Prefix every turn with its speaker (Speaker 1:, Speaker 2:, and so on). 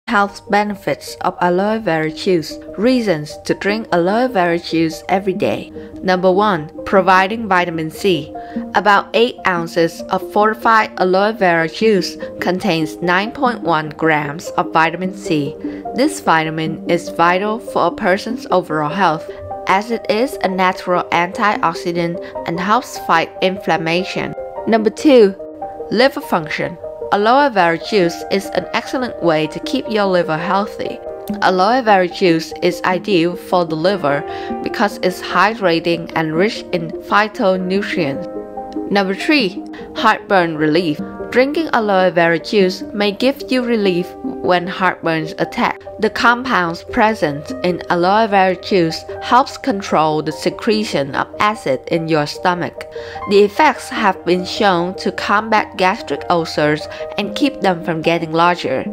Speaker 1: Health benefits of aloe vera juice. Reasons to drink aloe vera juice every day. Number 1. Providing vitamin C. About 8 ounces of fortified aloe vera juice contains 9.1 grams of vitamin C. This vitamin is vital for a person's overall health, as it is a natural antioxidant and helps fight inflammation. Number 2. Liver function. Aloe vera juice is an excellent way to keep your liver healthy. Aloe vera juice is ideal for the liver because it's hydrating and rich in phytonutrients. Number 3. Heartburn relief. Drinking aloe vera juice may give you relief when heartburns attack. The compounds present in aloe vera juice helps control the secretion of acid in your stomach. The effects have been shown to combat gastric ulcers and keep them from getting larger.